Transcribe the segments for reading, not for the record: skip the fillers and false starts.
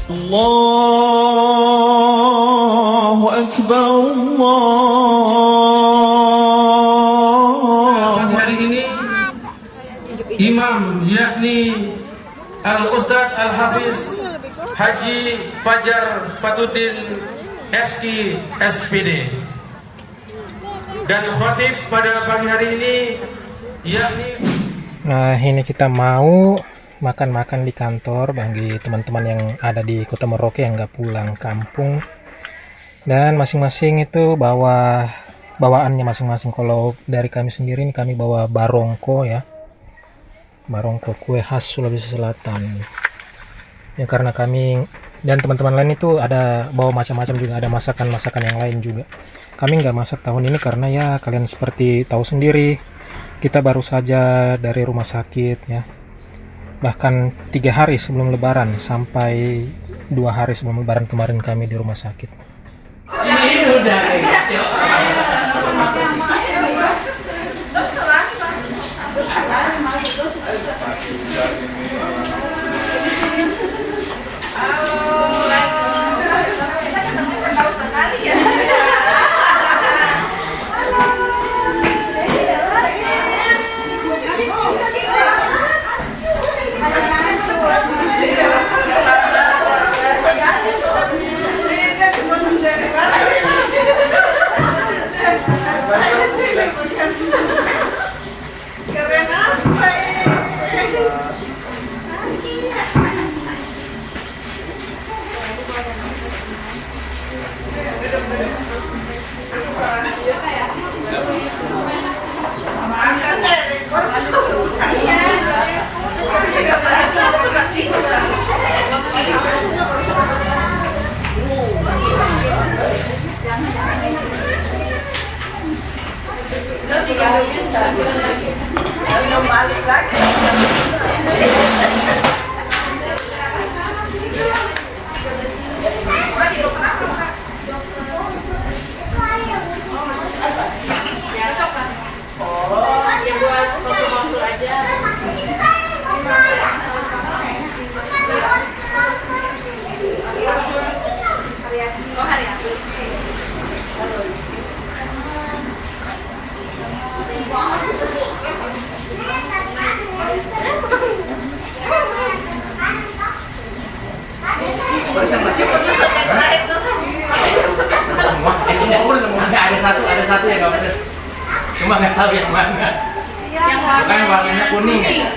الله أكبر Hari ini imam yakni Al-Ustadz Al-Hafiz Haji Fajar Fatuddin SI SPD, dan khatib pada pagi hari ini yakni. Nah, ini kita mau makan-makan di kantor bagi teman-teman yang ada di Kota Merauke yang nggak pulang kampung, dan masing-masing itu bawa bawaannya masing-masing. Kalau dari kami sendiri ini kami bawa barongko ya, barongko kue khas Sulawesi Selatan ya, karena kami dan teman-teman lain itu ada bawa macam-macam juga, ada masakan-masakan yang lain juga. Kami nggak masak tahun ini karena ya kalian seperti tahu sendiri, kita baru saja dari rumah sakit ya, bahkan 3 hari sebelum lebaran sampai 2 hari sebelum lebaran kemarin kami di rumah sakit. Ini udah ada satu yang nggak pedes, cuma nggak tahu yang mana. Bukan warnanya kuning ya.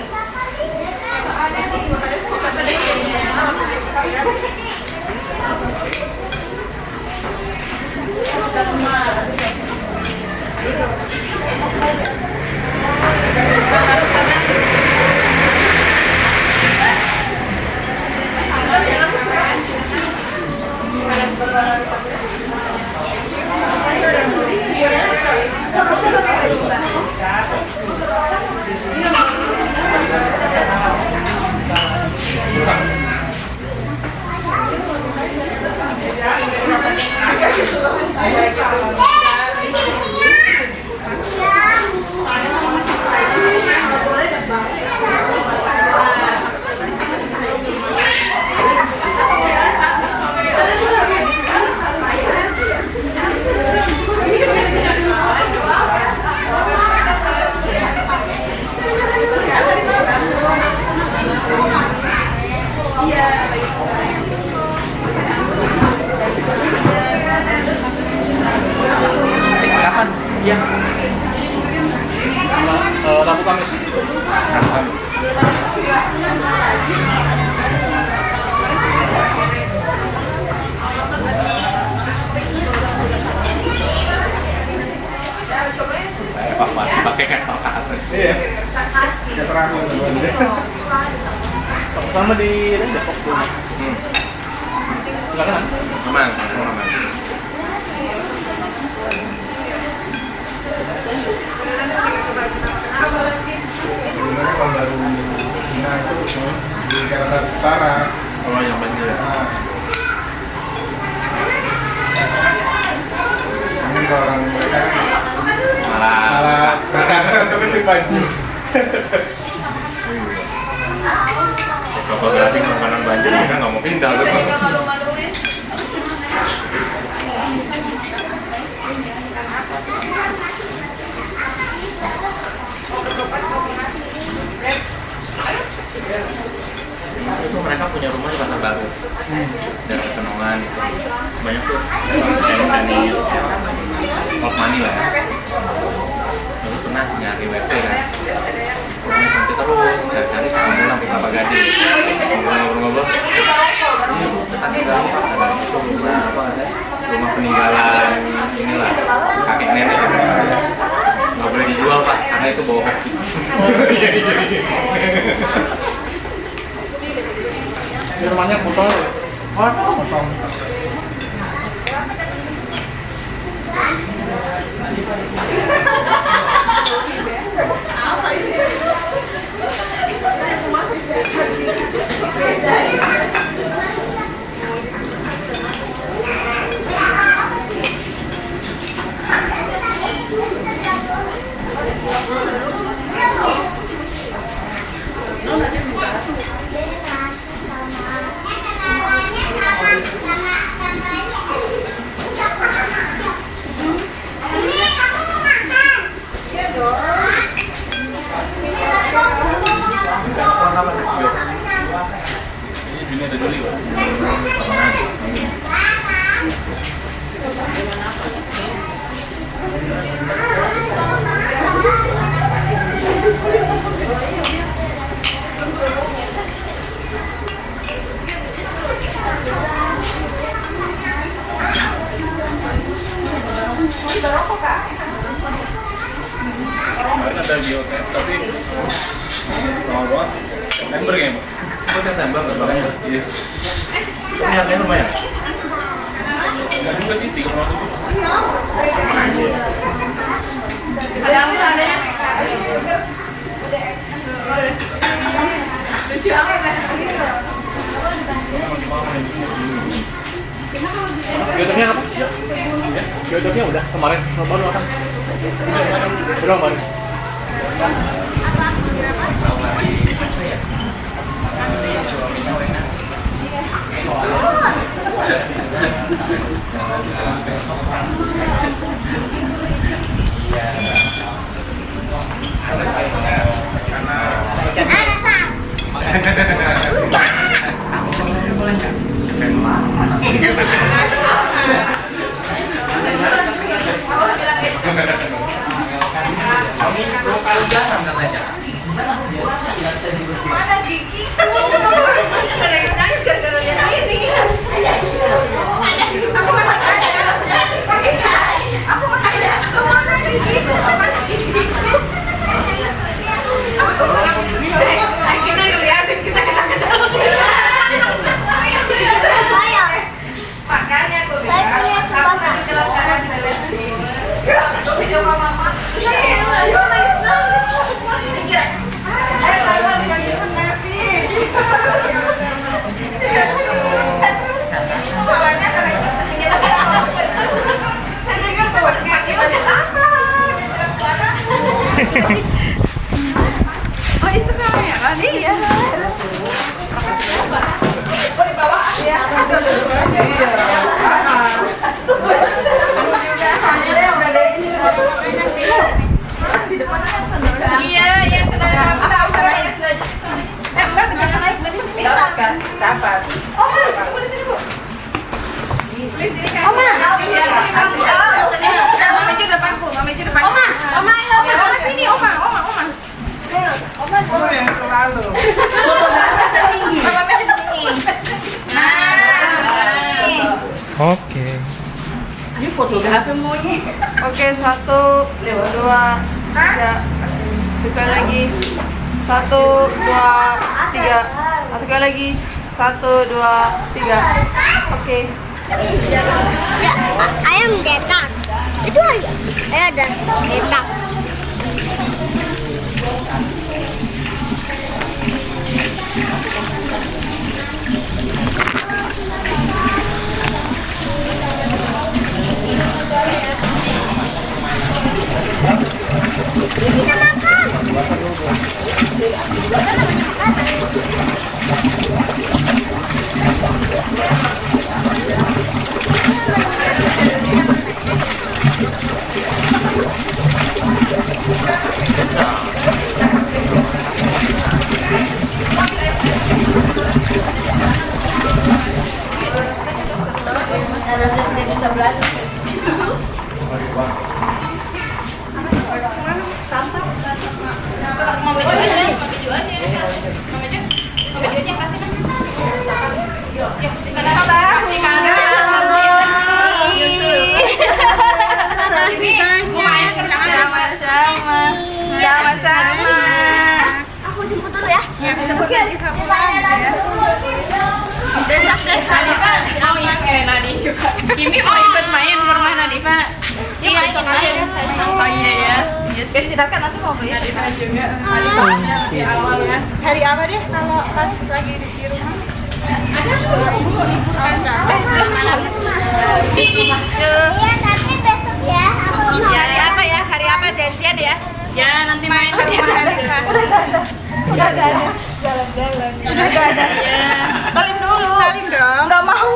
Kapan? Ya. Rabu Kamis. Evakuasi pakai kapal ke atas. Iya. Keterangan sama di Depok tuh. Silakan. Aman. Sebenarnya kalau baru Cina itu di Kalimantan Utara. Oh, yang banjir. Ini kalau orang mereka Malah mereka tapi si banjir. berarti makanan banjir kita nggak mau pindah. Bisa juga malu-maluin. Itu mereka punya rumah di Pasar Baru, daerah Kenongan, banyak tuh dari Old Money lah ya. Lalu pernah nyari WP kan, rumahnya sempit terus, cari-cari sampai sampai Kelapa Gading, ngobrol-ngobrol. Ini tetangga tinggal Pak, ada itu rumah apa ada, rumah peninggalan inilah kakek nenek. Nggak boleh dijual Pak, karena itu bawa hoki. Jadi. Ini rumahnya kosong. Kosong. Ini ada dulu Pak. Kemarin ada biotek, tapi lama banget. September ya, Pak? Itu September berbarangnya. Iya. Ini harganya lumayan. Enggak juga sih, 3,7. Ada yang lucu apa? Bioteknya apa? Ya. Bioteknya udah kemarin baru akan. Belum baru. Kalau jalan katanya. Mana gigi? Nangis-nangis gara-gara lihat ini. Aku masak aja. Aku masak aja. Kemana gigi? Kemana gigi? Kita ngeliatin, kita saya. Makanya tuh. Saya punya bapak. Aku video mama. Iya, nangis-nangis. Oh itu kamera nih ya. Oh di bawah ya. Iya, yang sedang tahu saya saja. Mbak jangan naik di sini kan? Dapat. Oh, coba di sini, Bu. Please ini kan. Oma, Mama juga depanku, Mama juga depan. Oma sini, Oma. Oma yang selalu. Tinggi. Mama di sini. Nah. Oke. Ini foto HP maunya. Oke, 1, 2, 3. Buka lagi. 1, 2, 3. Satu kali lagi. 1, 2, 3. Oke. Ayam detak. Itu aja. Ada detak. Kita makan. bisa belajar. Mama Jo aja, Mama Jo aja. Mama Jo yang kasih. Ya, kasih kangen. Kasih kangen. Makasih banyak. Sama-sama. Aku jemput dulu ya. Ya, jemput tadi kamu ya. Udah sukses kali Pak. Oh iya, kayak Nadi juga. Kimi mau ikut main ke rumah Nadifa. Iya, main. Oh iya ya. Yes, silakan nanti mau beli. Nadifa juga. Di awal ya. Hari apa deh kalau pas lagi di rumah? Iya, tapi besok ya. Aku mau. Hari apa ya? Hari apa janjian ya? Ya, nanti main ke rumah Nadifa. Udah ada. Jalan-jalan. Ya. Salim dulu. Salim dong. Enggak mau.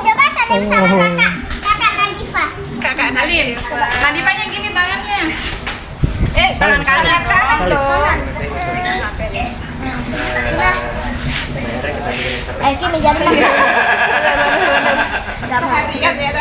Coba salim sama kakak. Kakak Nadifa. Kakak Salim. Nadifanya gini tangannya. Tangan kanan dong. Eki menjadi. Harian ya.